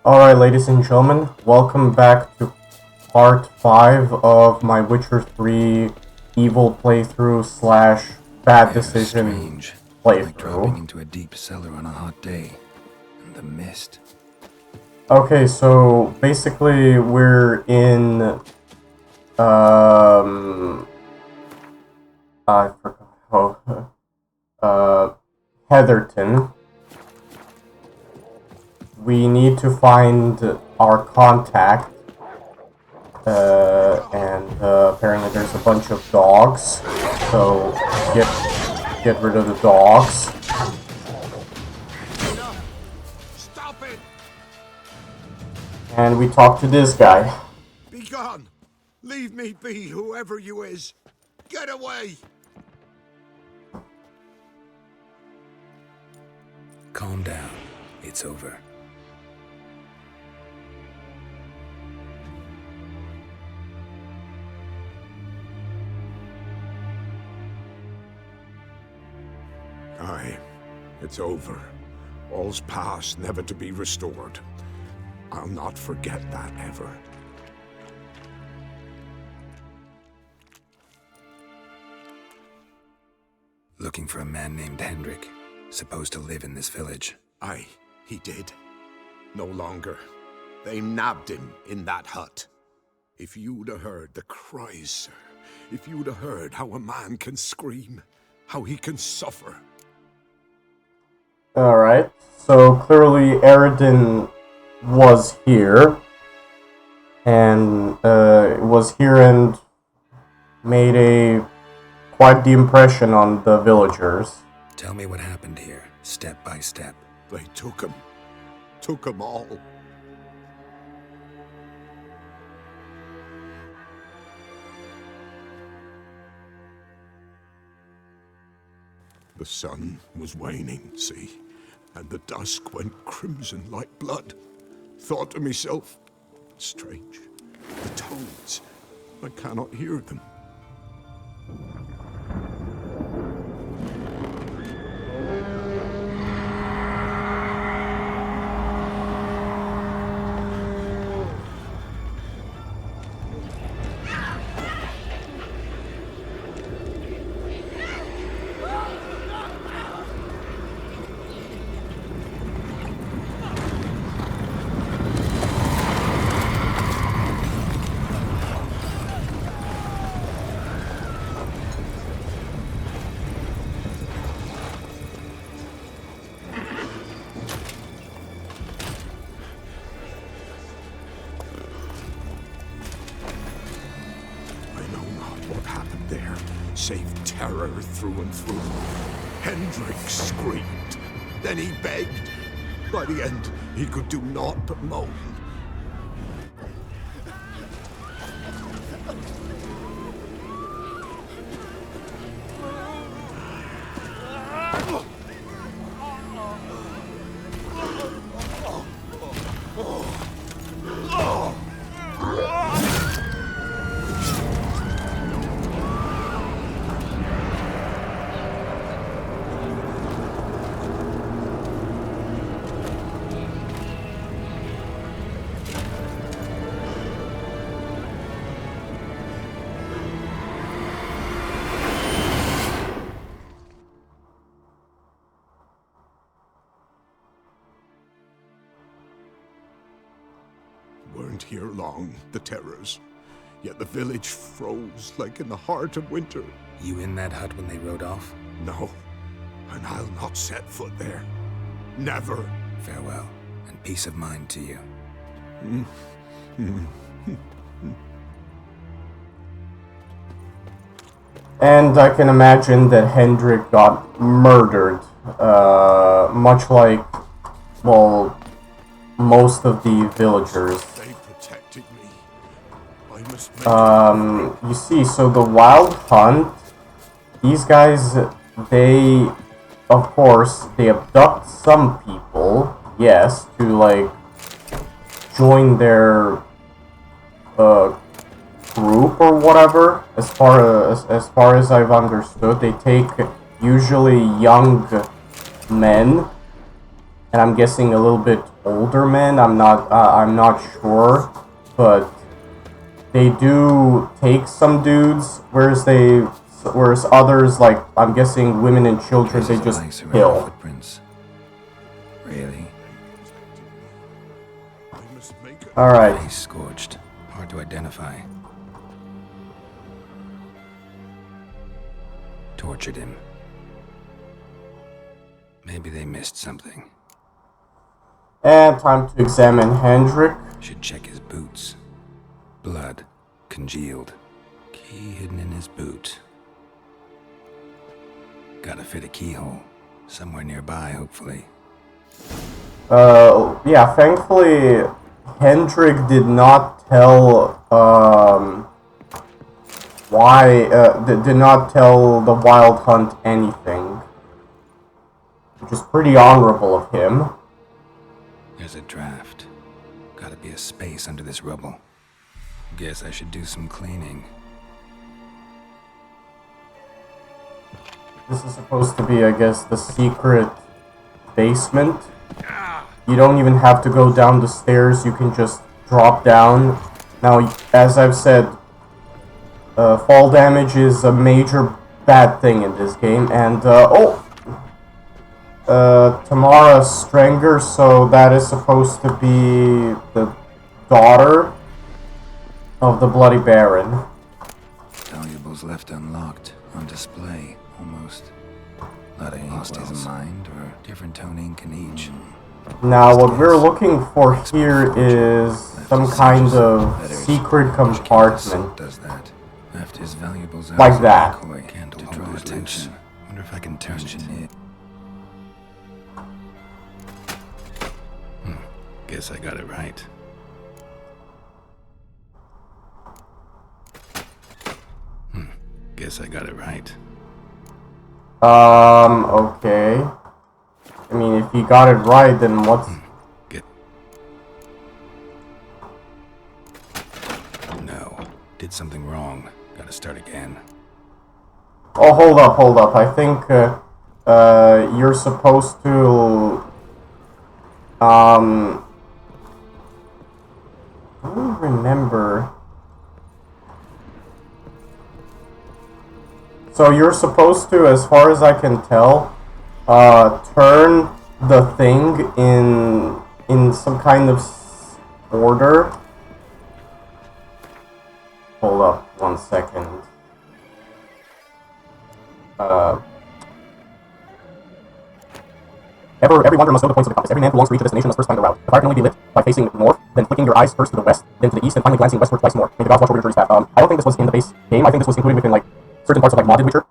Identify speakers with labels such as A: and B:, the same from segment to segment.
A: Alright, ladies and gentlemen, welcome back to part 5 of my Witcher 3 evil playthrough slash bad decision playthrough.
B: Like dropping into a deep cellar on a hot day, and the mist.
A: Okay, so basically we're in, I forgot how, Heatherton. We need to find our contact, and apparently there's a bunch of dogs, so get rid of the dogs.
C: Stop it!
A: And we talk to this guy.
C: Be gone! Leave me be, whoever you is! Get away!
B: Calm down. It's over.
C: Aye, it's over. All's past, never to be restored. I'll not forget that ever.
B: Looking for a man named Hendrik, supposed to live in this village.
C: Aye, he did. No longer. They nabbed him in that hut. If you'd have heard the cries, sir. If you'd have heard how a man can scream, how he can suffer.
A: Alright, so clearly Eridan was here, and made quite the impression on the villagers.
B: Tell me what happened here, step by step.
C: They took him. Took him all. The sun was waning, see? And the dusk went crimson like blood. Thought to myself, strange, the toads, I cannot hear them. Save terror through and through. Hendrik screamed. Then he begged. By the end, he could do naught but moan. Weren't here long, the terrors. Yet the village froze like in the heart of winter.
B: You in that hut when they rode off?
C: No, and I'll not set foot there. Never.
B: Farewell, and peace of mind to you.
A: And I can imagine that Hendrik got murdered, much like, well, most of the villagers.
C: They protected me. I must make
A: You see, so the Wild Hunt, these guys, they, of course, they abduct some people, yes, to, like, join their, group or whatever. As far as I've understood, they take usually young men, and I'm guessing a little bit older men. I'm not sure, but they do take some dudes, whereas others, like I'm guessing women and children, they just kill.
B: Footprints. Really?
A: All right.
B: Face scorched. Hard to identify. Tortured him. Maybe they missed something.
A: And time to examine Hendrik.
B: Should check his boots. Blood. Congealed. Key hidden in his boot. Gotta fit a keyhole. Somewhere nearby, hopefully.
A: Yeah, thankfully, Hendrik did not tell, did not tell the Wild Hunt anything. Which is pretty honorable of him.
B: There's a draft. Gotta be a space under this rubble. Guess I should do some cleaning.
A: This is supposed to be, I guess, the secret basement. You don't even have to go down the stairs, you can just drop down. Now, as I've said, fall damage is a major bad thing in this game, and, Tamara Strenger, so that is supposed to be the daughter of the Bloody Baron.
B: Valuables left unlocked, on display, almost. Not a lost his mind, or different tone ink in each.
A: Now, what we're looking for here is some kind of secret compartment.
B: Does that? Left his valuables out
A: Like that.
B: Candle to draw attention. Wonder if I can turn it in. Guess I got it right. Guess I got it right.
A: Okay. I mean, if you got it right, then what's...
B: No. Did something wrong. Gotta start again.
A: Oh, hold up. I think, you're supposed to... I don't remember... So you're supposed to, as far as I can tell, turn the thing in some kind of order. Hold up 1 second. Every wanderer must know the points of the compass. Every man who longs to reach a destination must first find the route. The fire can only be lit by facing north, then flicking your eyes first to the west, then to the east, and finally glancing westward twice more. May the gods watch over your journey's path. I don't think this was in the base game. I think this was included within, like, certain parts of, like, modded Witcher.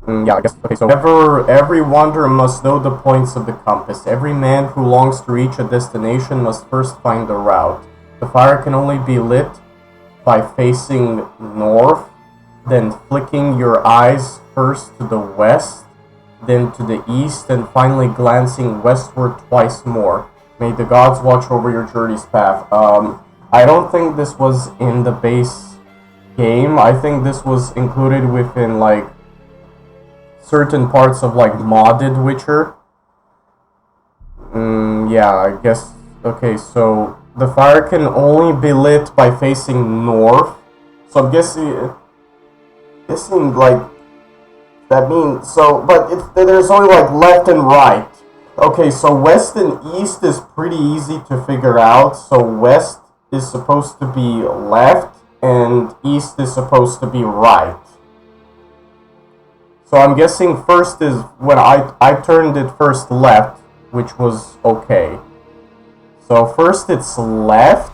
A: Yeah, I guess. Okay, so every wanderer must know the points of the compass. Every man who longs to reach a destination must first find the route. The fire can only be lit by facing north, then flicking your eyes first to the west, then to the east, and finally glancing westward twice more. May the gods watch over your journey's path. I don't think this was in the base game. I think this was included within, like, certain parts of, like, modded Witcher. Yeah, I guess. Okay, so the fire can only be lit by facing north. So I'm guessing like that means so, but there's only like left and right. Okay, so west and east is pretty easy to figure out. So west is supposed to be left, and east is supposed to be right. So I'm guessing first is when I turned it first left, which was okay. So first it's left,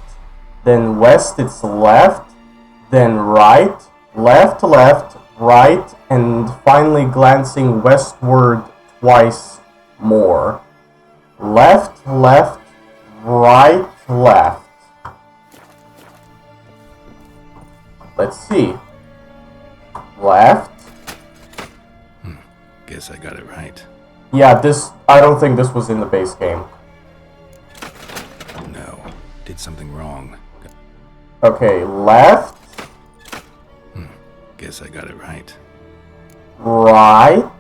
A: then west it's left, then right, left, left, right, and finally glancing westward twice more. Left, left, right, left. Let's see. Left.
B: Guess I got it right.
A: Yeah, I don't think this was in the base game.
B: No. Did something wrong.
A: Okay, left.
B: Guess I got it right.
A: Right.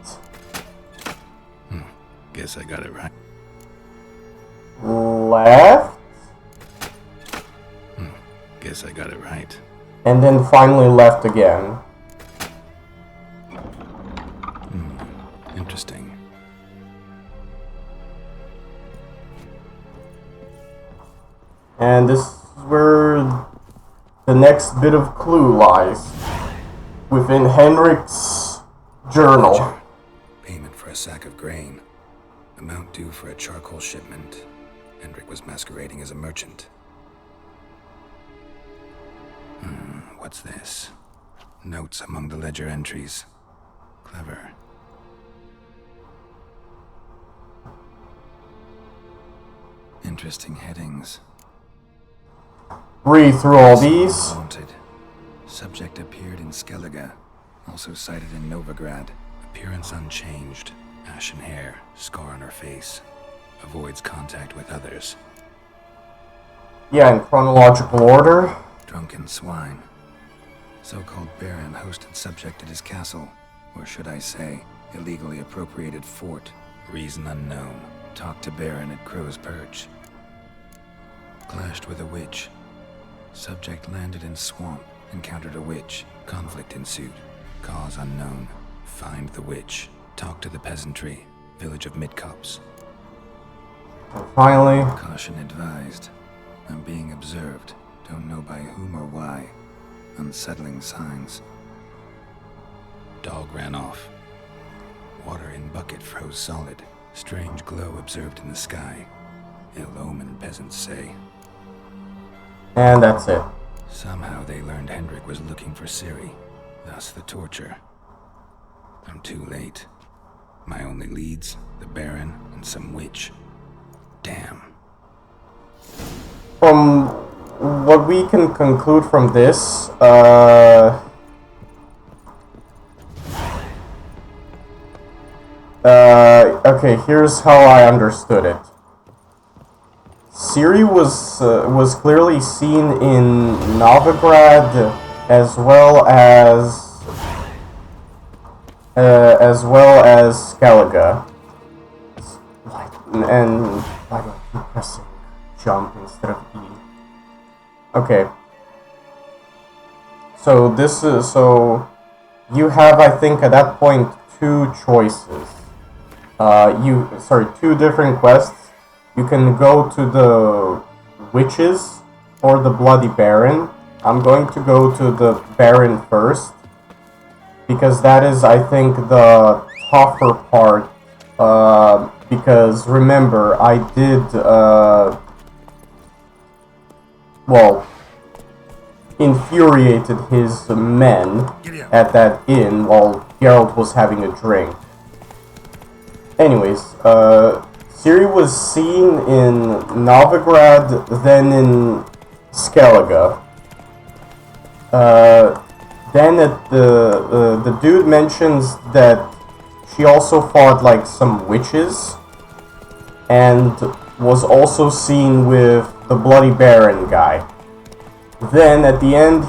B: Guess I got it right.
A: Left.
B: guess I got it right.
A: And then finally left again.
B: Interesting.
A: And this is where the next bit of clue lies. Within Henrik's journal.
B: Ledger. Payment for a sack of grain. Amount due for a charcoal shipment. Hendrik was masquerading as a merchant. What's this? Notes among the ledger entries. Clever. Interesting headings.
A: Read through all these.
B: Wanted. Subject appeared in Skellige. Also cited in Novigrad. Appearance unchanged. Ashen hair. Scar on her face. Avoids contact with others.
A: Yeah, in chronological order.
B: Drunken swine. So-called Baron hosted subject at his castle. Or should I say, illegally appropriated fort. Reason unknown. Talked to Baron at Crow's Perch. Clashed with a witch. Subject landed in swamp. Encountered a witch. Conflict ensued. Cause unknown. Find the witch. Talk to the peasantry. Village of Midcops.
A: And finally,
B: Caution advised. I'm being observed. Don't know by whom or why. Unsettling signs. Dog ran off. Water in bucket froze solid. Strange glow observed in the sky. Ill omen, peasants say.
A: and that's it.
B: Somehow they learned Hendrik was looking for Ciri. Thus the torture. I'm too late. My only leads, the Baron and some witch. Damn.
A: From what we can conclude from this, okay, here's how I understood it. Ciri was clearly seen in Novigrad as well as Skellige. And why do I keep pressing jump instead of E? Okay. So this is you have, I think, at that point two choices. Two different quests. You can go to the witches or the Bloody Baron. I'm going to go to the Baron first, because that is, I think, the tougher part. Because remember, I did, infuriated his men at that inn while Geralt was having a drink. Anyways, Ciri was seen in Novigrad, then in Skellige. Then the dude mentions that she also fought like some witches, and was also seen with the Bloody Baron guy. Then at the end,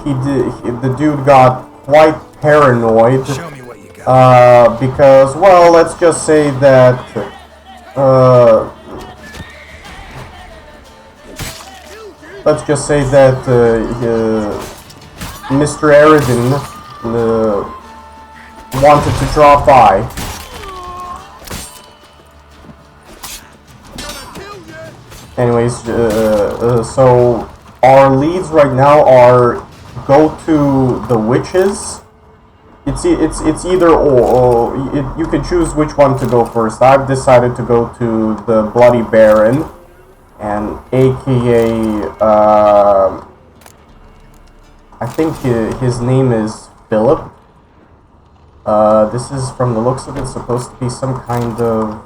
A: the dude got quite paranoid.
B: Show me what you got.
A: Because, well, let's just say that Mr. Eridan wanted to drop by. Anyways, so our leads right now are go to the witches. It's either or. You can choose which one to go first. I've decided to go to the Bloody Baron, and AKA I think his name is Philip. This is, from the looks of it, supposed to be some kind of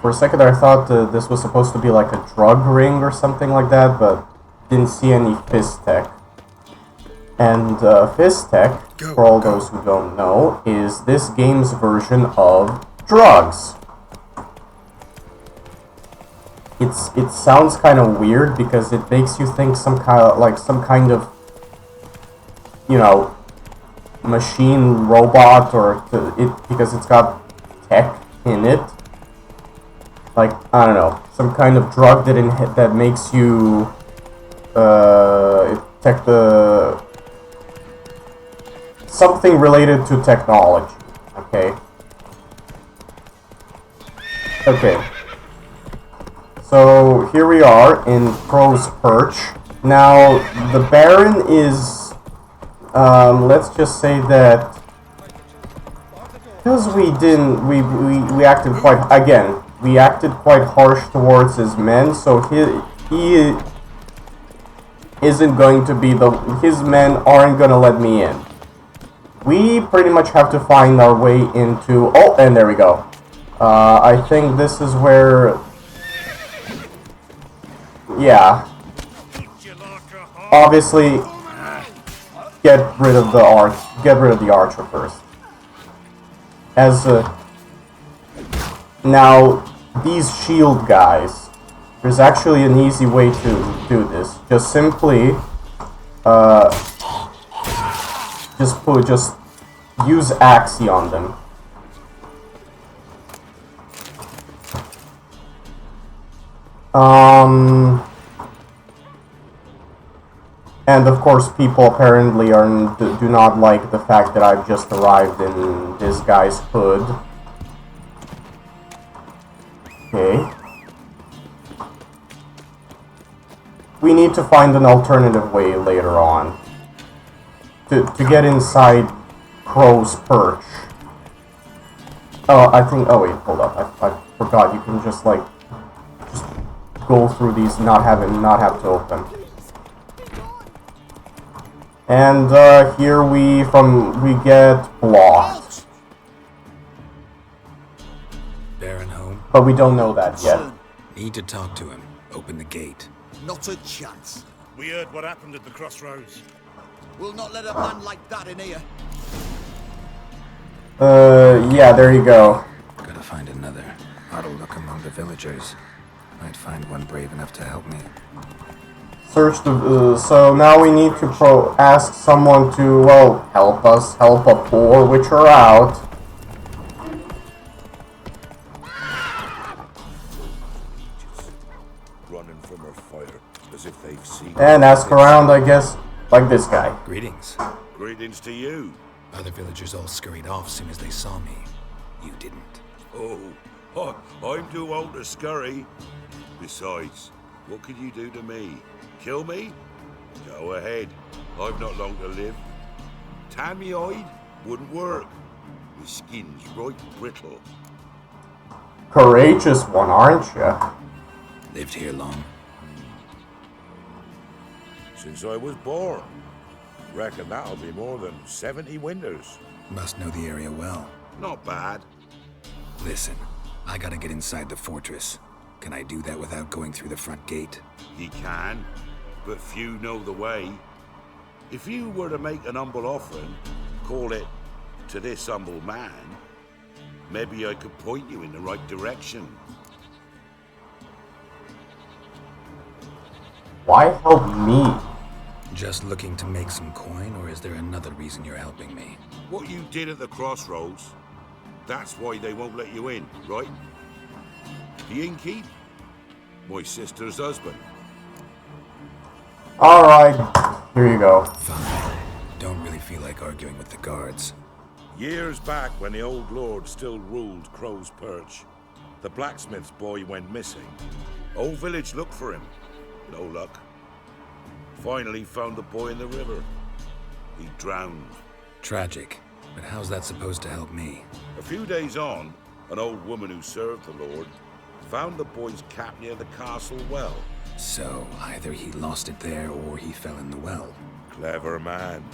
A: for a second I thought this was supposed to be like a drug ring or something like that, but didn't see any fist tech. And fist tech, for all those who don't know, is this game's version of drugs. It sounds kind of weird because it makes you think some kind of you know, machine robot, or because it's got tech in it. like, I don't know, some kind of drug that makes you detect the something related to technology. Okay. Okay. So here we are in Crow's Perch. Now the Baron is, let's just say that because we acted quite harsh towards his men, so he isn't going to be his men aren't gonna let me in. We pretty much have to find our way into, oh, and there we go. I think this is where, yeah, obviously get rid of the archer first. Now these shield guys, there's actually an easy way to do this. Just simply just use Axie on them. And of course, people apparently do not like the fact that I've just arrived in this guy's hood. Okay. We need to find an alternative way later on to get inside Crow's Perch. Oh, I think. Oh wait, hold up. I forgot. You can just like go through these, not have to open. And here we get blocked.
B: Baron home?
A: But we don't know that yet.
B: Need to talk to him. Open the gate.
D: Not a chance.
E: We heard what happened at the crossroads.
D: We'll not let a man like that in here.
A: Yeah, there you go.
B: Gotta find another. Ought to look among the villagers. Might find one brave enough to help me.
A: Search the. So now we need to ask someone to, well, help us help a poor witcher out.
E: Running from her fire as if they've seen.
A: And ask around, I guess, like this guy.
B: Greetings.
E: Greetings to you.
B: Other villagers all scurried off soon as they saw me. You didn't.
E: Oh, I'm too old to scurry. Besides, what could you do to me? Kill me? Go ahead. I've not long to live. Tan me hide wouldn't work. My skin's right brittle.
A: Courageous one, aren't you?
B: Lived here long?
E: Since I was born. Reckon that'll be more than 70 winters.
B: Must know the area well.
E: Not bad.
B: Listen, I gotta get inside the fortress. Can I do that without going through the front gate?
E: You can, but few know the way. If you were to make an humble offering, call it to this humble man, maybe I could point you in the right direction.
A: Why help me?
B: Just looking to make some coin, or is there another reason you're helping me?
E: What you did at the crossroads, that's why they won't let you in, right? The innkeep? My sister's husband.
A: Alright, here you go.
B: Fine. Don't really feel like arguing with the guards.
E: Years back, when the old lord still ruled Crow's Perch, the blacksmith's boy went missing. Whole village looked for him. No luck. Finally found the boy in the river. He drowned.
B: Tragic. But how's that supposed to help me?
E: A few days on, an old woman who served the lord found the boy's cap near the castle well.
B: So, either he lost it there or he fell in the well.
E: Clever man.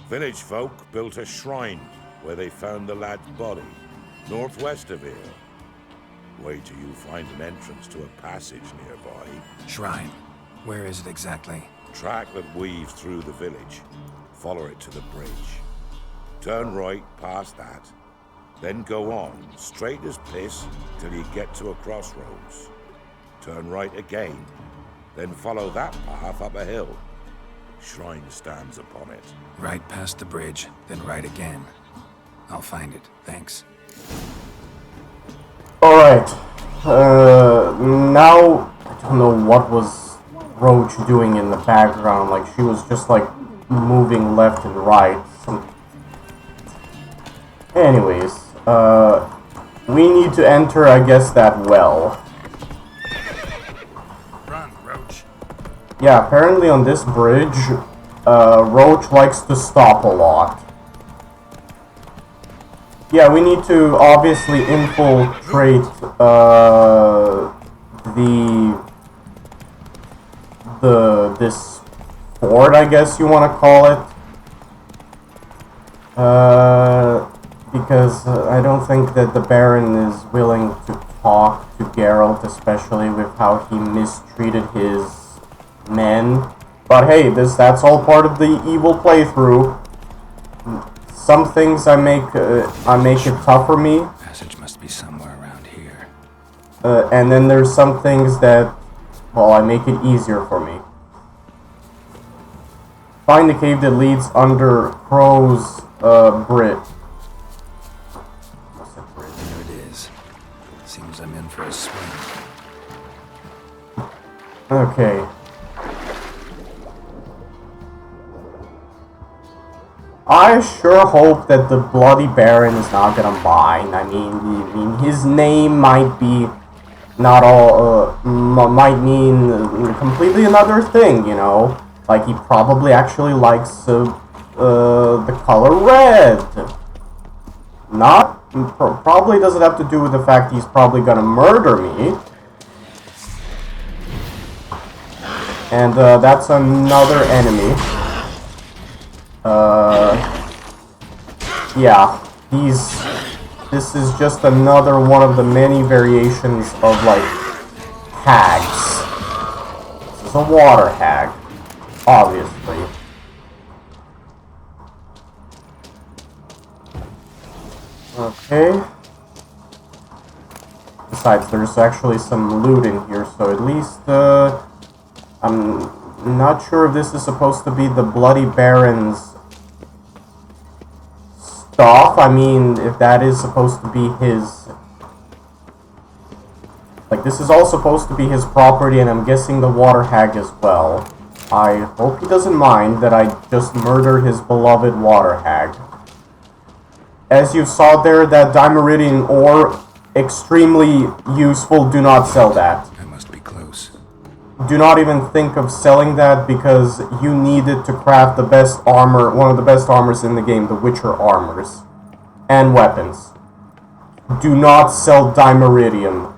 E: Village folk built a shrine where they found the lad's body, northwest of here. Wait till you find an entrance to a passage nearby.
B: Shrine. Where is it exactly?
E: Track that weaves through the village. Follow it to the bridge. Turn right past that. Then go on, straight as piss, till you get to a crossroads. Turn right again. Then follow that path up a hill. Shrine stands upon it.
B: Right past the bridge, then right again. I'll find it, thanks.
A: Alright, now I don't know what was Roach doing in the background. Like, she was just like moving left and right. Anyways, we need to enter, I guess, that well.
B: Run, Roach.
A: Yeah, apparently on this bridge, Roach likes to stop a lot. Yeah, we need to obviously infiltrate, this fort, I guess you want to call it. Because I don't think that the Baron is willing to talk to Geralt, especially with how he mistreated his men. But hey, that's all part of the evil playthrough. Some things I make it tough for me.
B: Passage must be somewhere around here.
A: And then there's some things that, well, I make it easier for me. Find the cave that leads under Crow's bridge.
B: There it is. Seems I'm in for a swing.
A: Okay. I sure hope that the Bloody Baron is not gonna mind. I mean, his name might be not all, might mean completely another thing, you know? Like, he probably actually likes the color red. Probably doesn't have to do with the fact he's probably gonna murder me. And that's another enemy. Yeah, this is just another one of the many variations of, like, hags. This is a water hag, obviously. Okay. Besides, there's actually some loot in here, so at least, I'm not sure if this is supposed to be the Bloody Baron's stuff. I mean, if that is supposed to be his... Like, this is all supposed to be his property, and I'm guessing the water hag as well. I hope he doesn't mind that I just murdered his beloved water hag. As you saw there, that Dimeridian ore, extremely useful. Do not sell that.
B: I must be close.
A: Do not even think of selling that, because you need it to craft the best armor, one of the best armors in the game, the Witcher armors. And weapons. Do not sell Dimeridium.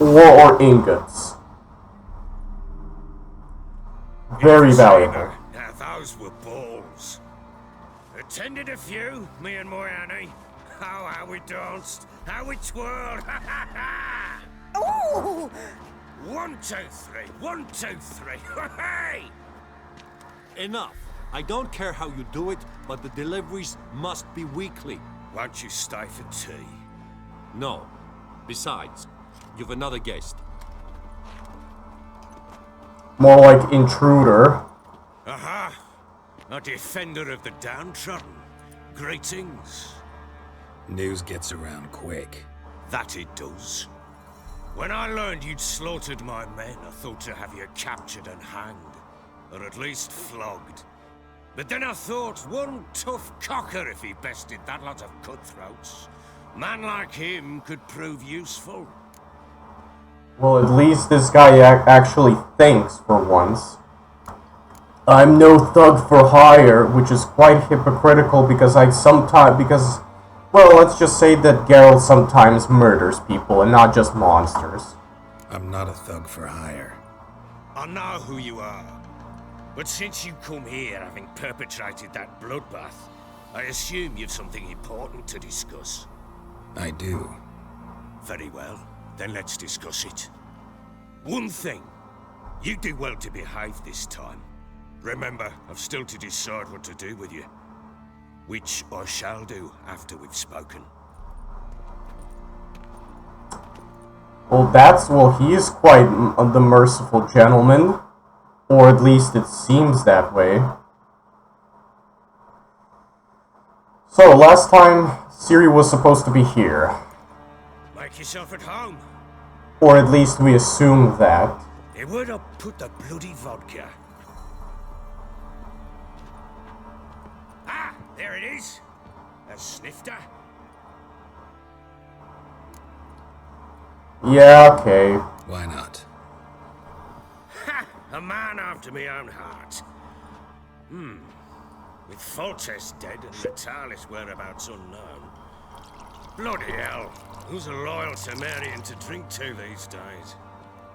A: Or ingots. Very valuable.
F: Now those were balls. Attended a few, me and my Annie. Oh, how we danced, how we twirled, ha ha ha!
G: Ooh!
F: 1, 2, 3, 1, 2, 3, hey!
H: Enough. I don't care how you do it, but the deliveries must be weekly.
F: Won't you stay for tea?
H: No. Besides, you've another guest.
A: More like intruder.
F: Aha! A defender of the downtrodden. Greetings.
B: News gets around quick.
F: That it does. When I learned you'd slaughtered my men, I thought to have you captured and hanged. Or at least flogged. But then I thought, one tough cocker if he bested that lot of cutthroats. Man like him could prove useful.
A: Well, at least this guy actually thinks for once. I'm no thug for hire, which is quite hypocritical because well, let's just say that Geralt sometimes murders people and not just monsters.
B: I'm not a thug for hire.
F: I know who you are. But since you come here having perpetrated that bloodbath, I assume you've something important to discuss.
B: I do.
F: Very well, then let's discuss it. One thing, you do well to behave this time. Remember, I've still to decide what to do with you. Which I shall do after we've spoken.
A: Well, he is quite the merciful gentleman. Or at least it seems that way. So, last time, Ciri was supposed to be here.
F: Make yourself at home.
A: Or at least we assume that.
F: Hey, where'd I put the bloody vodka? Ah, there it is. A snifter.
A: Yeah, okay.
B: Why not?
F: Ha! A man after my own heart. With Foltest dead and Natalis whereabouts unknown. Bloody hell. Who's a loyal Cimmerian to drink to these days?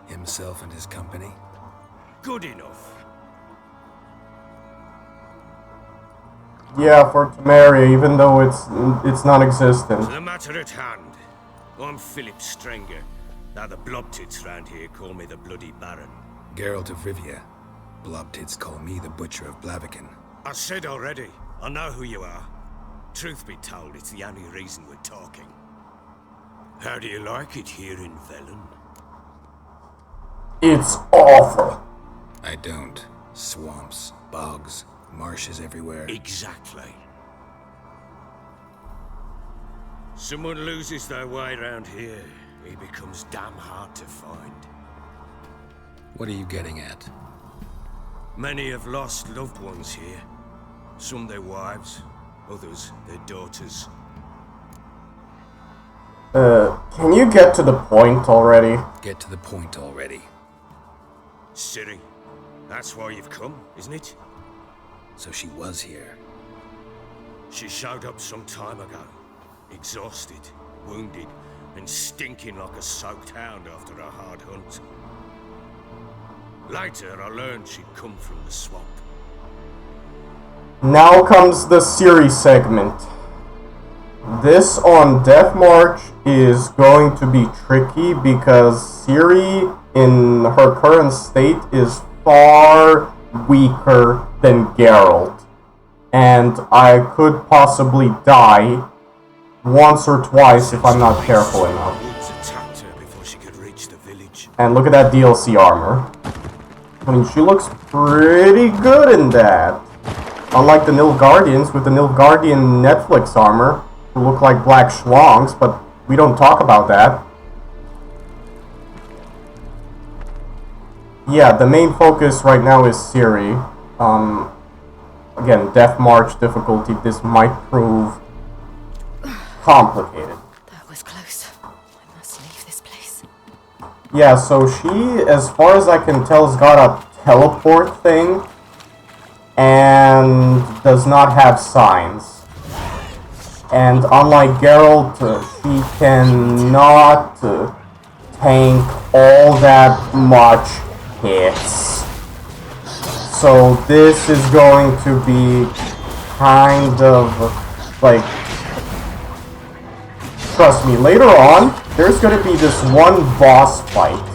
B: Himself and his company?
F: Good enough.
A: Yeah, for Temeria, even though it's non-existent.
F: To the matter at hand. I'm Philip Strenger. Now the blobtits round here call me the Bloody Baron.
B: Geralt of Rivia. Blobtits call me the Butcher of Blaviken.
F: I said already, I know who you are. Truth be told, it's the only reason we're talking. How do you like it here in Velen?
A: It's awful.
B: I don't. Swamps, bogs, marshes everywhere.
F: Exactly. Someone loses their way around here, he becomes damn hard to find.
B: What are you getting at?
F: Many have lost loved ones here. Some their wives, others their daughters.
A: Can you get to the point already?
B: Get to the point already.
F: Ciri, that's why you've come, isn't it?
B: So she was here.
F: She showed up some time ago. Exhausted, wounded, and stinking like a soaked hound after a hard hunt. Later, I learned she'd come from the swamp.
A: Now comes the Ciri segment. This on Death March is going to be tricky because Ciri, in her current state, is far weaker than Geralt. And I could possibly die once or twice if I'm not careful enough.
F: Woods attacked her before she could reach the village.
A: And look at that DLC armor. I mean, she looks pretty good in that. Unlike the Nilfgaardians with the Nilfgaardian Netflix armor, who look like black schlongs, but we don't talk about that. Yeah, the main focus right now is Ciri. Again, Death March difficulty, this might prove complicated.
G: That was close. I must leave this place.
A: Yeah, so she, as far as I can tell, has got a teleport thing and does not have signs. And unlike Geralt, she cannot tank all that much hits. So this is going to be kind of like, trust me, later on, there's going to be this one boss fight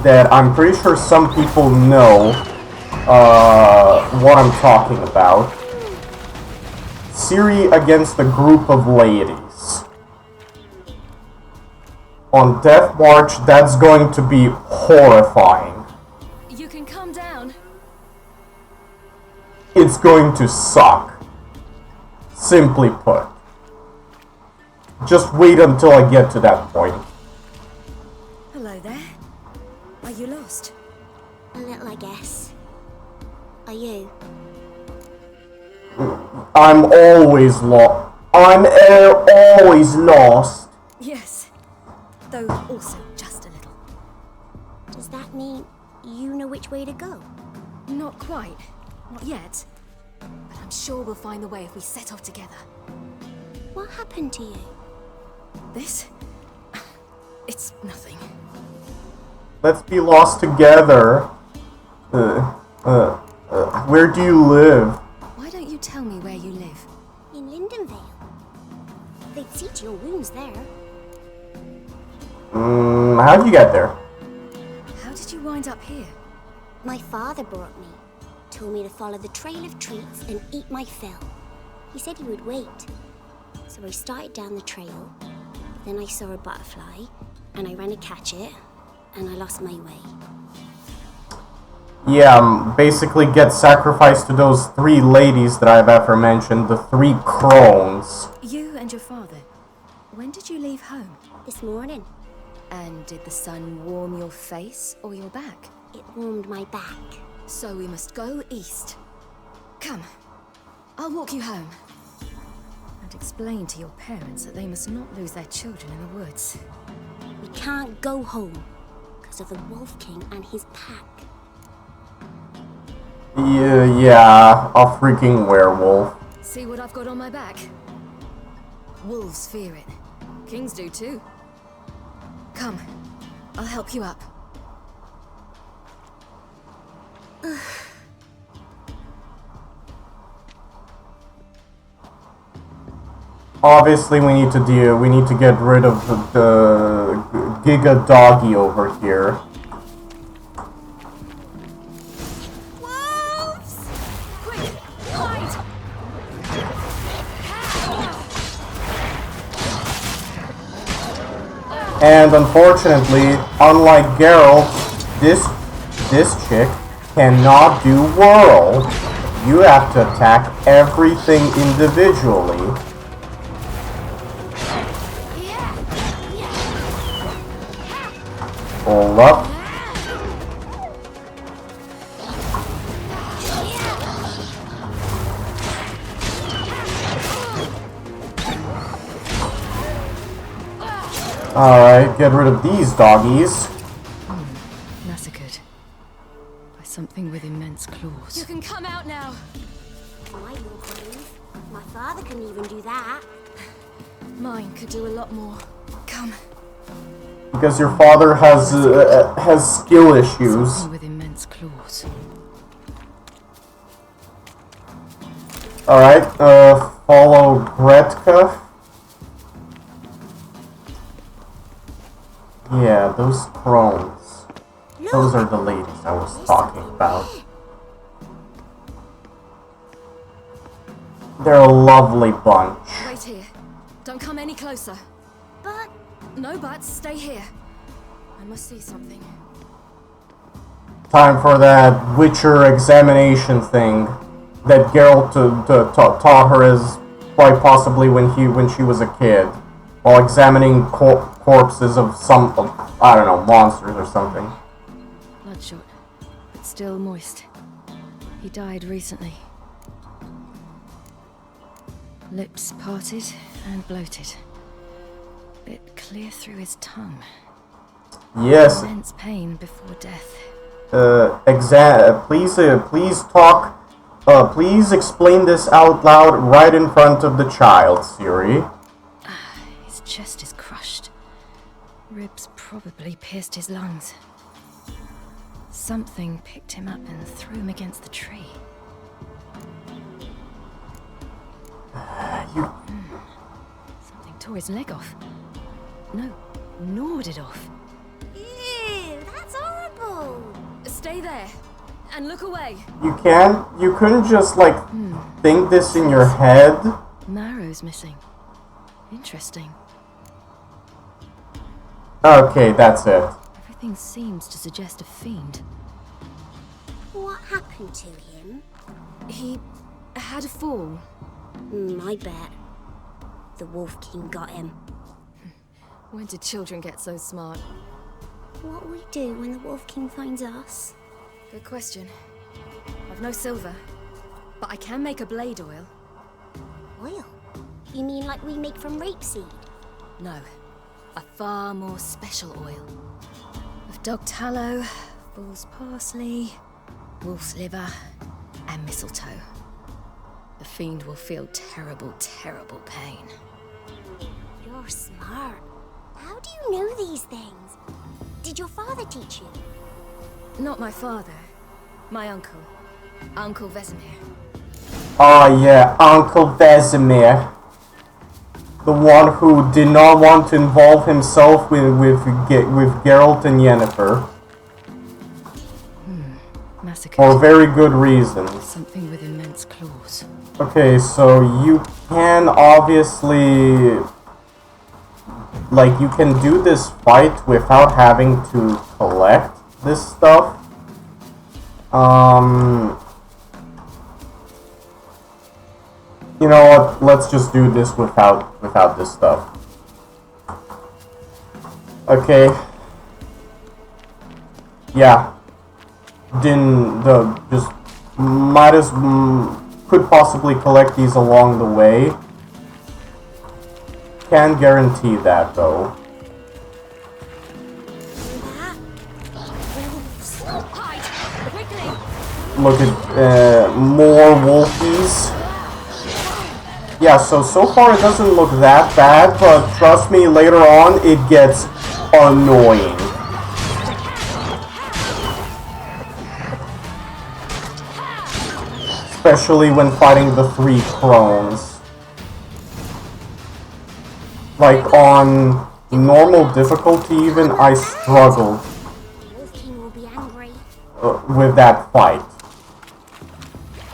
A: that I'm pretty sure some people know what I'm talking about. Ciri against a group of ladies. On Death March, that's going to be horrifying.
G: You can calm down.
A: It's going to suck. Simply put. Just wait until I get to that point.
G: Hello there. Are you lost?
I: A little, I guess. Are you?
A: I'm always lost. I'm always lost.
G: Yes. Though also just a little.
I: Does that mean you know which way to go?
G: Not quite. Not yet. But I'm sure we'll find the way if we set off together.
I: What happened to you?
G: This? It's nothing.
A: Let's be lost together. Where do you live?
G: Why don't you tell me where you live?
I: In Lindenvale. They'd see to your wounds there.
A: How'd you get there?
G: How did you wind up here?
I: My father brought me. Told me to follow the trail of treats and eat my fill. He said he would wait. So I started down the trail. Then I saw a butterfly, and I ran to catch it, and I lost my way.
A: Yeah, basically get sacrificed to those 3 ladies that I've aforementioned, the 3 crones.
G: You and your father. When did you leave home?
I: This morning,
G: And did the sun warm your face or your back?
I: It warmed my back.
G: So we must go east. Come, I'll walk you home. And explain to your parents that they must not lose their children in the woods.
I: We can't go home because of the Wolf King and his pack.
A: Yeah, a freaking werewolf.
G: See what I've got on my back? Wolves fear it. Kings do too. Come, I'll help you up.
A: Obviously, we need to get rid of the Giga Doggy over here.
G: Wolves! Quick, hide!
A: And unfortunately, unlike Geralt, this chick cannot do whirl. You have to attack everything individually. Hold up. Alright, get rid of these doggies.
G: Massacred by something with immense claws. You can come out now.
I: My little brave. My father couldn't even do that.
G: Mine could do a lot more. Come.
A: Because your father has skill issues.
G: Something with immense claws.
A: Alright, follow Gretka. Yeah, those crones. Those are the ladies I was talking about. They're a lovely bunch.
G: Wait here. Don't come any closer.
I: But
G: No buts. Stay here. I must see something.
A: Time for that Witcher examination thing that Geralt taught her as quite possibly when she was a kid, while examining corpses of I don't know, monsters or something.
G: Bloodshot, but still moist. He died recently. Lips parted and bloated. Bit clear through his tongue.
A: Yes.
G: Immense pain before death.
A: Please explain this out loud right in front of the child, Ciri.
G: His chest is crushed. Ribs probably pierced his lungs. Something picked him up and threw him against the tree. Something tore his leg off. No, gnawed it off.
I: ew, that's horrible.
G: Stay there and look away.
A: You couldn't just like think this in your head.
G: Marrow's missing. Interesting.
A: Okay, that's it.
G: Everything seems to suggest a fiend.
I: What happened to him?
G: He had a fall.
I: I bet. The Wolf King got him.
G: When did children get so smart?
I: What will we do when the Wolf King finds us?
G: Good question. I've no silver, but I can make a blade oil.
I: Oil? You mean like we make from rapeseed?
G: No, a far more special oil. Of dog tallow, bull's parsley, wolf's liver, and mistletoe. The fiend will feel terrible, terrible pain.
I: You're smart. How do you know these things? Did your father teach you?
G: Not my father. My uncle. Uncle Vesemir.
A: Oh yeah, Uncle Vesemir. The one who did not want to involve himself with Geralt and Yennefer.
G: Massacre.
A: For very good reasons.
G: Something with immense claws.
A: Okay, so you can obviously... Like, you can do this fight without having to collect this stuff. You know what? Let's just do this without this stuff. Okay. Yeah. Just might as could possibly collect these along the way. Can't guarantee that though. Look at more wolfies. Yeah, so far it doesn't look that bad, but trust me, later on it gets annoying. Especially when fighting the 3 crones. Like on normal difficulty even, I struggled with that fight.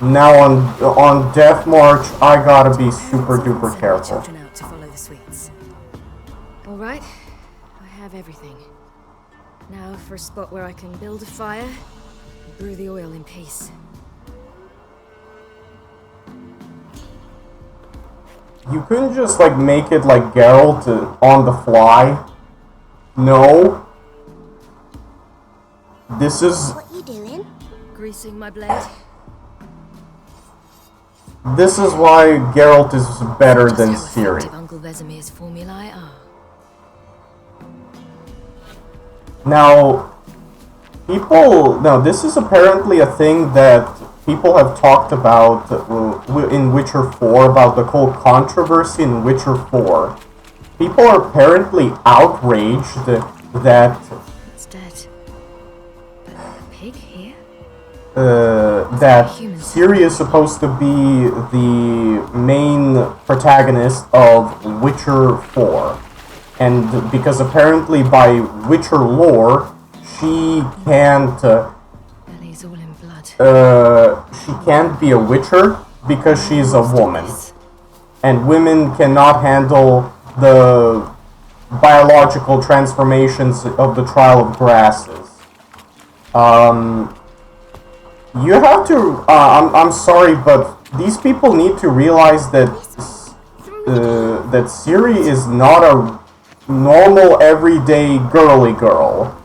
A: Now on Death March, I gotta be super duper careful.
G: Out to follow the sweets. All right, I have everything. Now for a spot where I can build a fire and brew the oil in peace.
A: You couldn't just like make it like Geralt on the fly. No. This is.
I: What you doing?
G: Greasing my blade.
A: This is why Geralt is better than
G: Just how
A: Ciri.
G: effective Uncle Vesemir's formulae are.
A: Now, this is apparently a thing that people have talked about in Witcher 4, about the whole controversy in Witcher 4. People are apparently outraged that
G: It's dead. But a pig here?
A: that Ciri is supposed to be the main protagonist of Witcher 4. And because apparently by Witcher lore, she can't
G: Belly's all in blood.
A: she can't be a Witcher because she's a woman. And women cannot handle the biological transformations of the Trial of Grasses. You have to, I'm sorry, but these people need to realize that that Ciri is not a normal, everyday girly girl.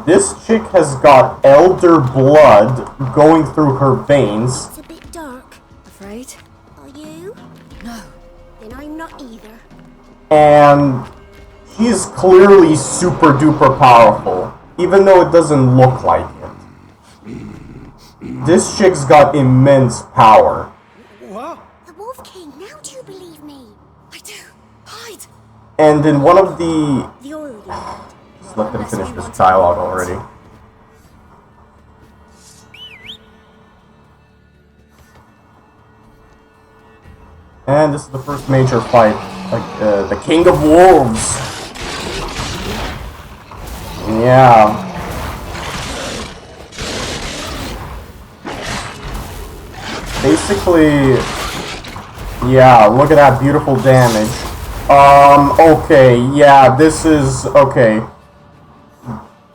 A: This chick has got elder blood going through her veins.
I: It's a bit dark.
G: Afraid?
I: Are you?
G: No.
I: Then I'm not either.
A: And she's clearly super duper powerful, even though it doesn't look like it. This chick's got immense power.
I: The Wolf King, now do you believe me?
G: I do. Hide.
A: And in one of the...
I: The oil you had.
A: Just let them finish this dialogue already. And this is the first major fight. Like, the King of Wolves. Yeah. Basically, yeah, look at that beautiful damage. Okay, yeah, this is, okay.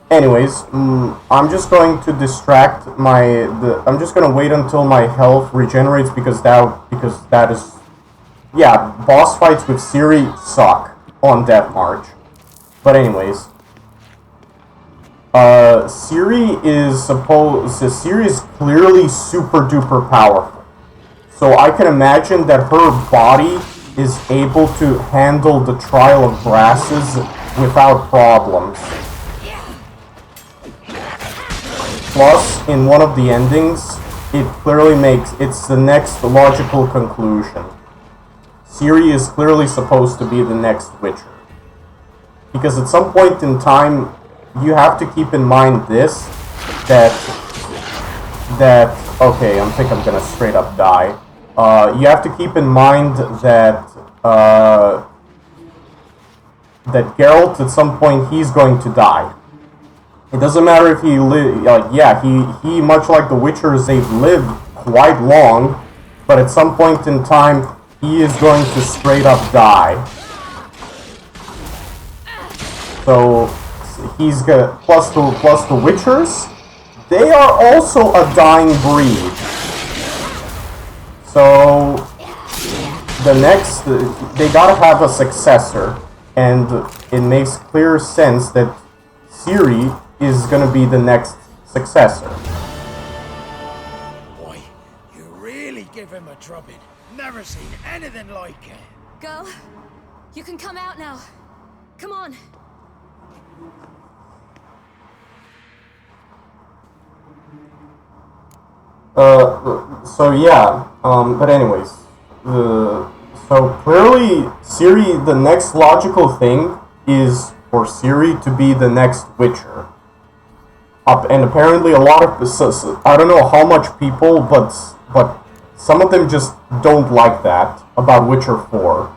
A: Anyways, I'm just going to distract I'm just gonna wait until my health regenerates because that is, yeah, boss fights with Ciri suck on Death March. But anyways, Ciri is clearly super duper powerful. So I can imagine that her body is able to handle the Trial of Grasses without problems. Plus, in one of the endings, it clearly it's the next logical conclusion. Ciri is clearly supposed to be the next Witcher. Because at some point in time, you have to keep in mind this, that, okay, I think I'm gonna straight up die. You have to keep in mind that, that Geralt, at some point, he's going to die. It doesn't matter if he he much like the Witchers, they've lived quite long, but at some point in time, he is going to straight up die. So, he's got, plus the Witchers, they are also a dying breed. So, they gotta have a successor. and it makes clear sense that Ciri is gonna be the next successor.
J: Boy, you really give him a drubbing. Never seen anything like it.
G: Girl, you can come out now. Come on.
A: So yeah, but anyways, so clearly Ciri, the next logical thing is for Ciri to be the next Witcher. And apparently a lot of, I don't know how much people, but some of them just don't like that about Witcher 4.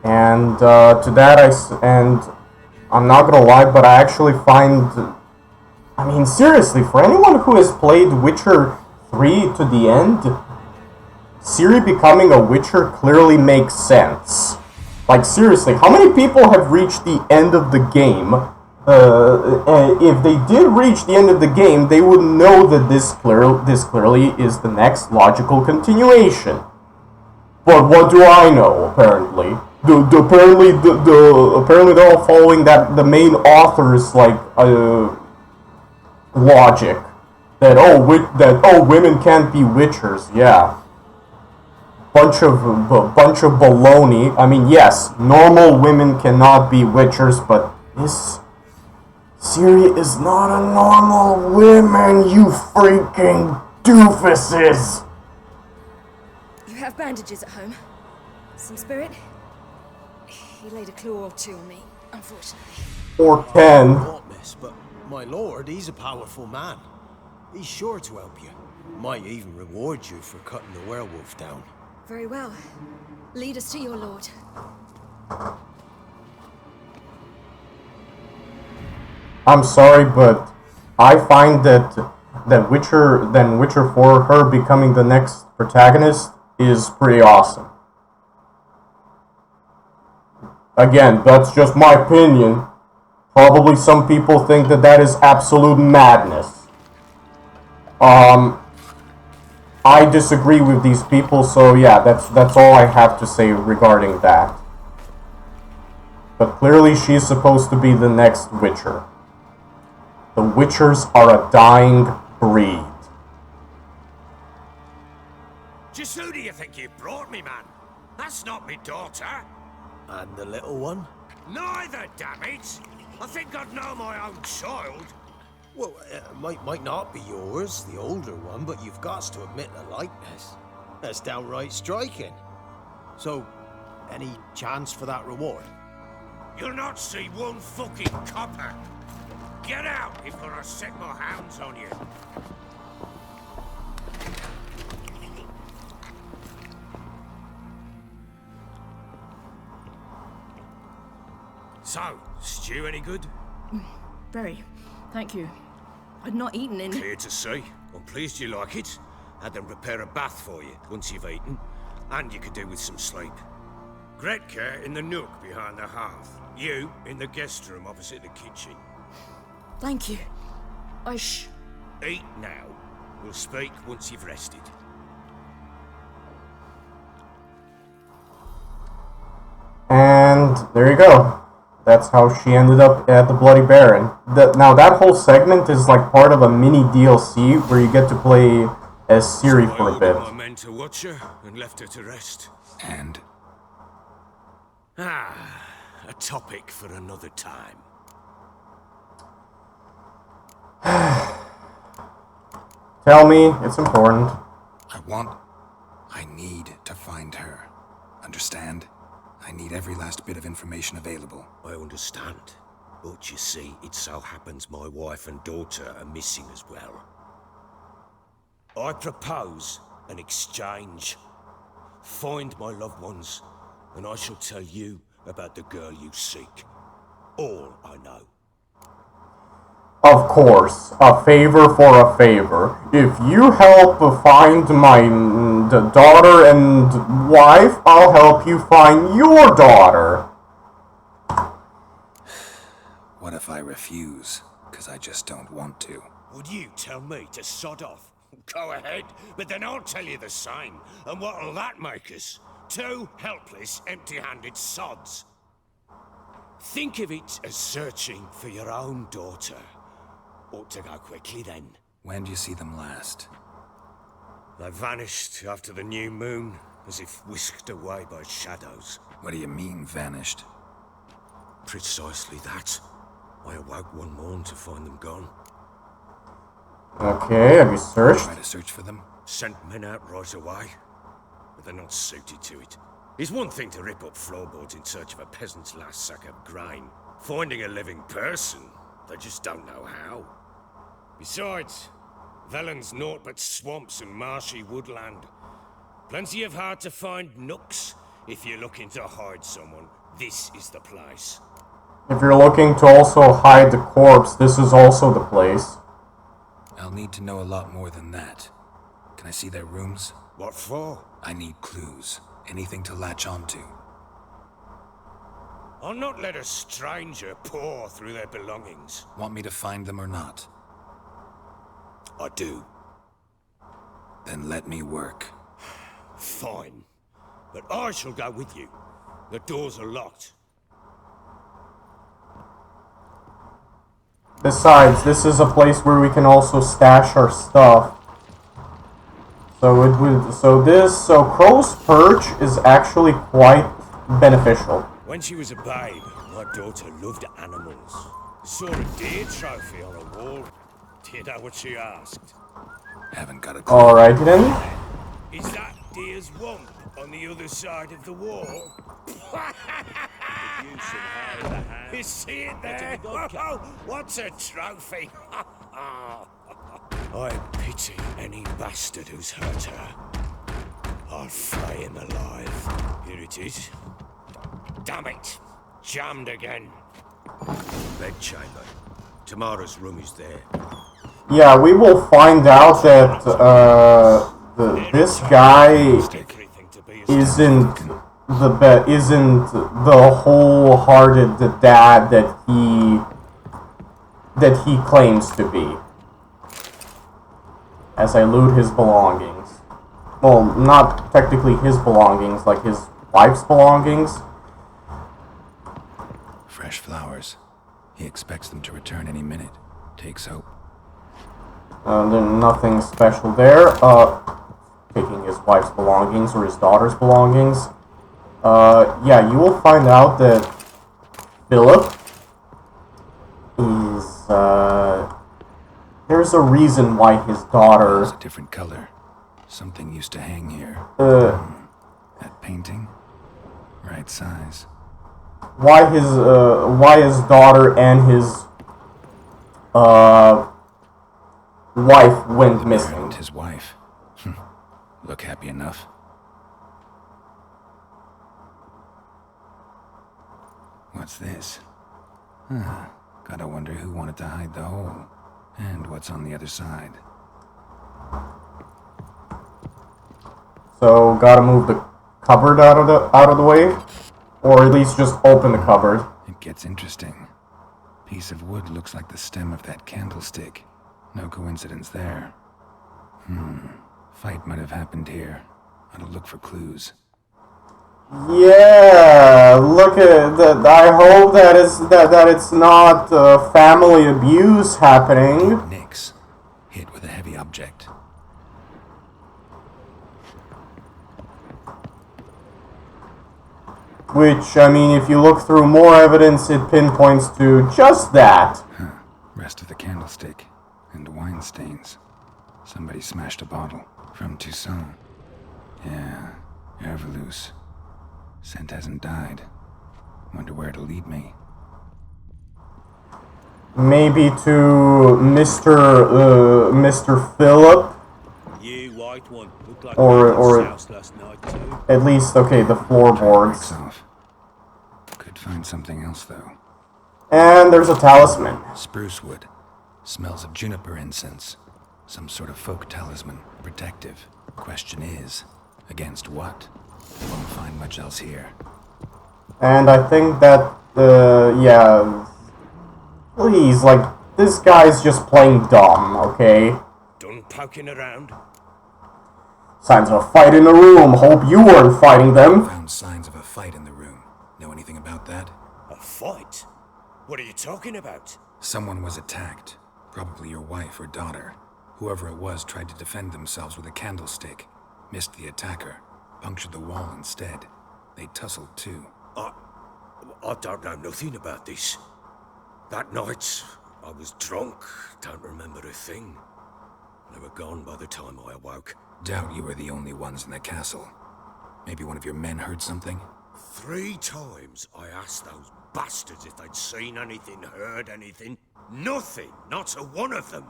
A: And to that and I'm not gonna lie, but I actually find, I mean, seriously, for anyone who has played Witcher 3 to the end, Ciri becoming a Witcher clearly makes sense. Like, seriously, how many people have reached the end of the game? If they did reach the end of the game, they would know that this clearly is the next logical continuation. But what do I know, apparently? Apparently they're all following the main author's, like, logic that women can't be witchers. Yeah, bunch of baloney. I mean, yes, normal women cannot be witchers, but this Ciri is not a normal woman, you freaking doofuses.
G: You have bandages at home? Some spirit? He laid a claw or two on me, unfortunately.
A: Or 10.
J: Not, miss, but my lord, he's a powerful man. He's sure to help you. Might even reward you for cutting the werewolf down.
G: Very well. Lead us to your lord.
A: I'm sorry, but I find that Witcher 4, her becoming the next protagonist, is pretty awesome. Again, that's just my opinion. Probably some people think that is absolute madness. I disagree with these people, so yeah, that's all I have to say regarding that. But clearly she's supposed to be the next Witcher. The Witchers are a dying breed.
F: Just who do you think you brought me, man? That's not me daughter.
J: And the little one?
F: Neither, damn it! I think I'd know my own child.
J: Well, might not be yours, the older one, but you've got to admit the likeness. That's downright striking. So, any chance for that reward?
F: You'll not see one fucking copper. Get out before I set my hounds on you. So, stew any good?
K: Very. Thank you. I'd not eaten in...
F: Clear to see. I'm pleased you like it. Had them prepare a bath for you once you've eaten. And you could do with some sleep. Gretka in the nook behind the hearth. You in the guest room opposite the kitchen.
K: Thank you.
F: Eat now. We'll speak once you've rested.
A: And there you go. That's how she ended up at the Bloody Baron. Now that whole segment is like part of a mini DLC where you get to play as Ciri for a bit.
F: I meant to watch her and left her to rest.
B: And?
F: A topic for another time.
A: Tell me, it's important.
B: I need to find her. Understand? I need every last bit of information available.
F: I understand. But you see, it so happens my wife and daughter are missing as well. I propose an exchange. Find my loved ones, and I shall tell you about the girl you seek. All I know.
A: Of course, a favor for a favor. If you help find my daughter and wife, I'll help you find your daughter.
B: What if I refuse? Because I just don't want to.
F: Would you tell me to sod off? Go ahead, but then I'll tell you the same. And what'll that make us? Two helpless, empty-handed sods. Think of it as searching for your own daughter. Ought to go quickly then.
B: When do you see them last?
F: They vanished after the new moon, as if whisked away by shadows.
B: What do you mean, vanished?
F: Precisely that. I awoke one morn to find them gone.
A: Okay, have you searched?
B: Try to search for them?
F: Sent men out right away, but they're not suited to it. It's one thing to rip up floorboards in search of a peasant's last sack of grain. Finding a living person, they just don't know how. Besides, Velen's naught but swamps and marshy woodland. Plenty of hard-to-find nooks. If you're looking to hide someone, this is the place.
A: If you're looking to also hide the corpse, this is also the place.
B: I'll need to know a lot more than that. Can I see their rooms?
F: What for?
B: I need clues. Anything to latch onto.
F: I'll not let a stranger pore through their belongings.
B: Want me to find them or not?
F: I do.
B: Then let me work.
F: Fine. But I shall go with you. The doors are locked.
A: Besides, this is a place where we can also stash our stuff. So Crow's Perch is actually quite beneficial.
F: When she was a babe, my daughter loved animals. Saw a deer trophy on a wall. Do you know what she asked?
B: Haven't got a clue.
A: Alright then.
F: Is that deer's womb on the other side of the wall? You see it there? Oh, what's a trophy? I pity any bastard who's hurt her. I'll flay him alive. Here it is. Damn it! Jammed again. Bedchamber. Tomorrow's room is there.
A: Yeah, we will find out that this guy isn't the wholehearted dad that he claims to be. As I loot his belongings. Well, not technically his belongings, like his wife's belongings.
B: Fresh flowers. He expects them to return any minute. Takes hope.
A: There's nothing special there. Taking his wife's belongings or his daughter's belongings. Yeah, you will find out that Philip is, there's a reason why his daughter...
B: It's a different color. Something used to hang here. That painting? Right size.
A: Why his daughter and his, wife went missing.
B: And his wife. Look happy enough. What's this? Gotta wonder who wanted to hide the hole. And what's on the other side.
A: So, gotta move the cupboard out of the way? Or at least just open the cupboard.
B: It gets interesting. Piece of wood looks like the stem of that candlestick. No coincidence there. Fight might have happened here. I'll look for clues.
A: Yeah, look at that. I hope that it's not family abuse happening.
B: Nicks. Hit with a heavy object.
A: Which, I mean, if you look through more evidence, it pinpoints to just that.
B: Rest of the candlestick. And wine stains. Somebody smashed a bottle. From Toussaint. Yeah, Herveloos. Scent hasn't died. Wonder where it'll lead me.
A: Maybe to Mr. Philip.
J: You white one. Looked like
A: Or
J: house last night too.
A: At least, okay, the floorboards.
B: Off. Could find something else though.
A: And there's a talisman.
B: Spruce wood. Smells of juniper incense. Some sort of folk talisman. Protective. Question is, against what? Won't find much else here.
A: And I think that, yeah... Please, like, this guy's just playing dumb, okay?
F: Done poking around?
A: Signs of a fight in the room. Hope you weren't fighting them.
B: Found signs of a fight in the room. Know anything about that?
F: A fight? What are you talking about?
B: Someone was attacked. Probably your wife or daughter. Whoever it was tried to defend themselves with a candlestick. Missed the attacker. Punctured the wall instead. They tussled too.
F: I don't know nothing about this. That night, I was drunk, don't remember a thing. They were gone by the time I awoke.
B: Doubt you were the only ones in the castle. Maybe one of your men heard something?
F: 3 times I asked those bastards if they'd seen anything, heard anything. Nothing, not a one of them.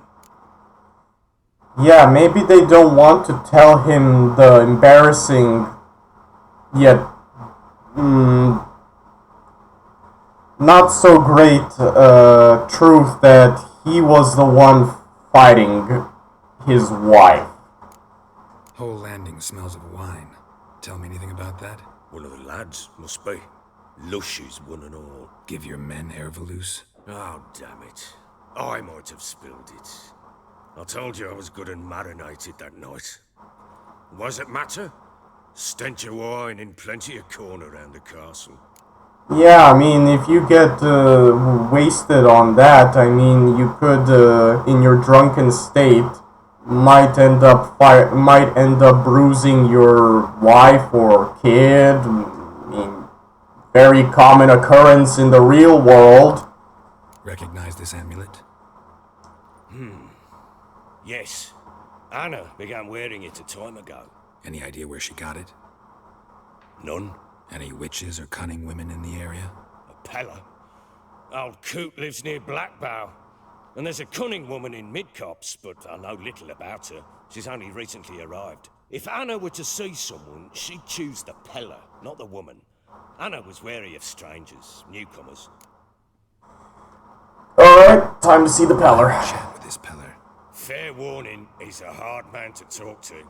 A: Yeah, maybe they don't want to tell him the embarrassing, yet not so great truth that he was the one fighting his wife.
B: Whole landing smells of wine. Tell me anything about that?
F: One of the lads, must be. Lushes, one and all.
B: Give your men Ervalus?
F: Oh, damn it. I might have spilled it. I told you I was good and marinated that night. What does it matter? Stench of wine in plenty of corn around the castle.
A: Yeah, I mean, if you get wasted on that, I mean, you could, in your drunken state, might end up bruising your wife or kid. I mean, very common occurrence in the real world.
B: Recognize this amulet?
F: Yes. Anna began wearing it a time ago.
B: Any idea where she got it?
F: None.
B: Any witches or cunning women in the area?
F: A Pella. Old Coot lives near Blackbow. And there's a cunning woman in Midcopse, but I know little about her. She's only recently arrived. If Anna were to see someone, she'd choose the Pella, not the woman. Anna was wary of strangers, newcomers.
A: Alright, time to see the Peller.
B: Chat with this Peller.
F: Fair warning, he's a hard man to talk to.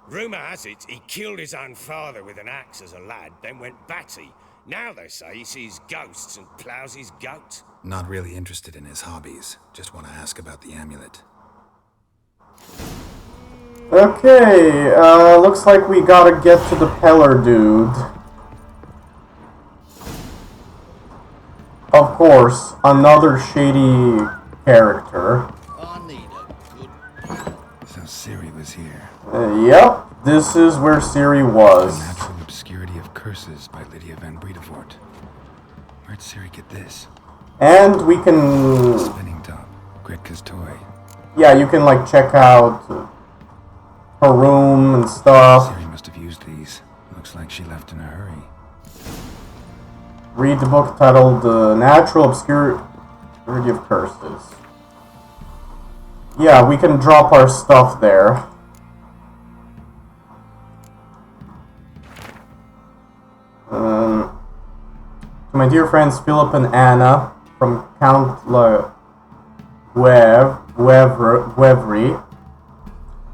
F: Rumour has it he killed his own father with an axe as a lad, then went batty. Now they say he sees ghosts and ploughs his goat.
B: Not really interested in his hobbies. Just want to ask about the amulet.
A: Okay, looks like we gotta get to the Peller dude. Of course, another shady character.
B: So Ciri was here.
A: Yep, this is where Ciri was.
B: The Natural Obscurity of Curses by Lydia van Bredevoort. Where'd Ciri get this?
A: And we can...
B: Spinning top. Gretka's toy.
A: Yeah, you can like check out her room and stuff.
B: Ciri must have used these. Looks like she left in a hurry.
A: Read the book titled Natural Obscurity of Curses. Yeah, we can drop our stuff there. To my dear friends Philip and Anna from Count La Guevry,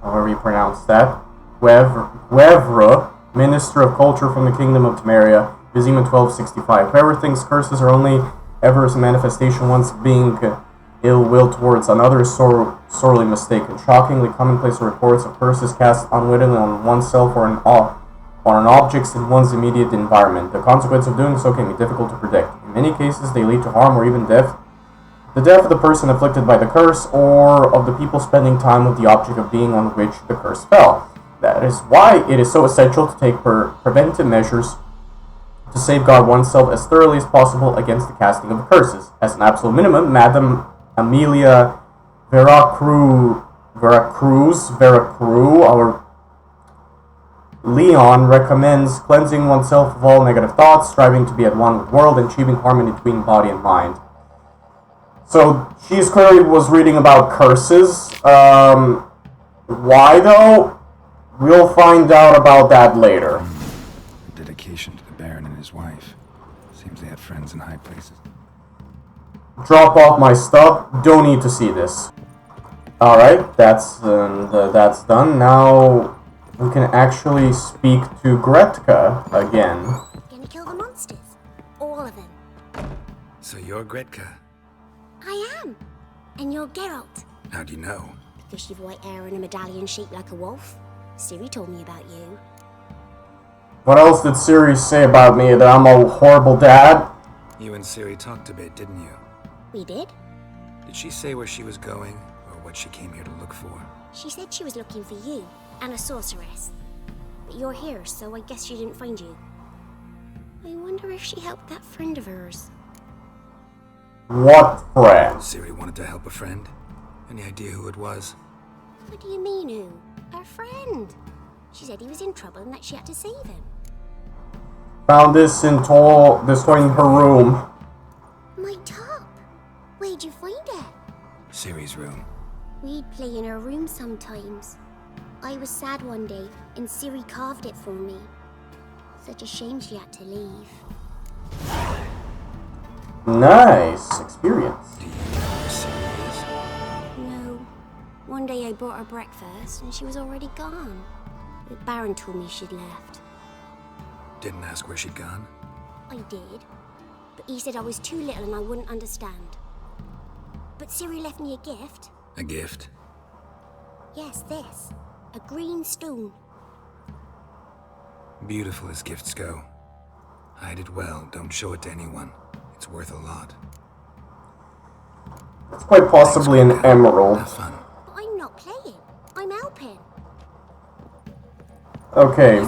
A: however you pronounce that, Guevre, Minister of Culture from the Kingdom of Temeria, Vizima 1265. Whoever thinks curses are only ever a manifestation once being ill will towards another is sorely mistaken. Shockingly commonplace reports of curses cast unwittingly on oneself or on objects in one's immediate environment. The consequence of doing so can be difficult to predict. In many cases, they lead to harm or even death. The death of the person afflicted by the curse, or of the people spending time with the object of being on which the curse fell. That is why it is so essential to take preventive measures to safeguard oneself as thoroughly as possible against the casting of curses. As an absolute minimum, Madame Amelia Veracruz, our Leon recommends cleansing oneself of all negative thoughts, striving to be at one with the world, and achieving harmony between body and mind. So, she clearly was reading about curses. Why though? We'll find out about that later.
B: Dedication to the Baron and his wife. Seems they had friends in high places.
A: Drop off my stuff. Don't need to see this. Alright, that's done. Now we can actually speak to Gretka again.
I: Gonna kill the monsters. All of them.
B: So you're Gretka?
I: I am. And you're Geralt.
B: How do you know?
I: Because you've white hair and a medallion shaped like a wolf. Ciri told me about you.
A: What else did Ciri say about me? That I'm a horrible dad?
B: You and Ciri talked a bit, didn't you?
I: We did?
B: Did she say where she was going, or what she came here to look for?
I: She said she was looking for you and a sorceress. But you're here, so I guess she didn't find you. I wonder if she helped that friend of hers.
A: What friend?
B: Ciri wanted to help a friend? Any idea who it was?
I: What do you mean, who? Her friend. She said he was in trouble and that she had to save him.
A: Found this in her room.
I: My top. Where'd you find it?
B: Ciri's room.
I: We'd play in her room sometimes. I was sad one day, and Ciri carved it for me. Such a shame she had to leave.
A: Nice experience.
B: Do you know where Ciri is?
I: No. One day I brought her breakfast, and she was already gone. The Baron told me she'd left.
B: Didn't ask where she'd gone?
I: I did, but he said I was too little and I wouldn't understand. But Ciri left me a gift.
B: A gift?
I: Yes, this. A green stone.
B: Beautiful as gifts go. Hide it well, don't show it to anyone. It's worth a lot.
A: It's quite possibly an emerald.
B: Have fun.
I: But I'm not playing. I'm helping.
A: Okay.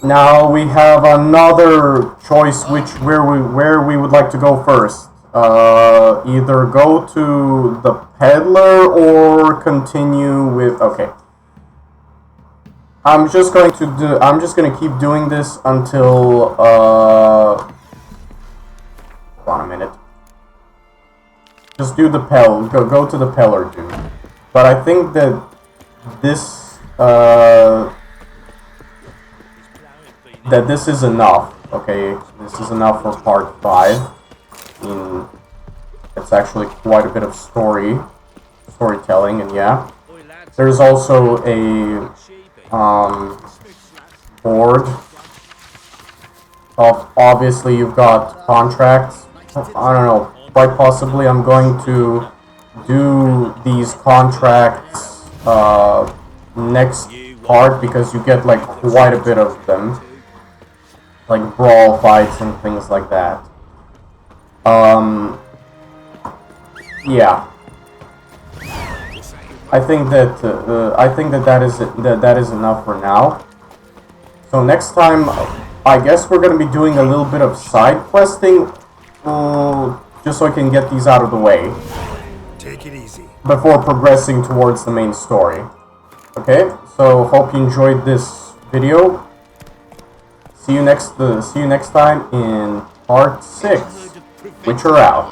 A: Now we have another choice where we would like to go first. Either go to the peddler or continue with I'm just gonna keep doing this until hold on a minute. Just do the go to the peddler dude. But I think that this this is enough. Okay, this is enough for part 5. It's actually quite a bit of storytelling, and yeah. There's also a board of, obviously you've got contracts. I don't know, quite possibly I'm going to do these contracts next part, because you get like quite a bit of them. Like brawl fights and things like that. Yeah. I think that that is enough for now. So next time, I guess we're gonna be doing a little bit of side questing, just so I can get these out of the way.
B: Take it easy. Before
A: progressing towards the main story. Okay, so hope you enjoyed this video. See you next time in part 6. Witcher out.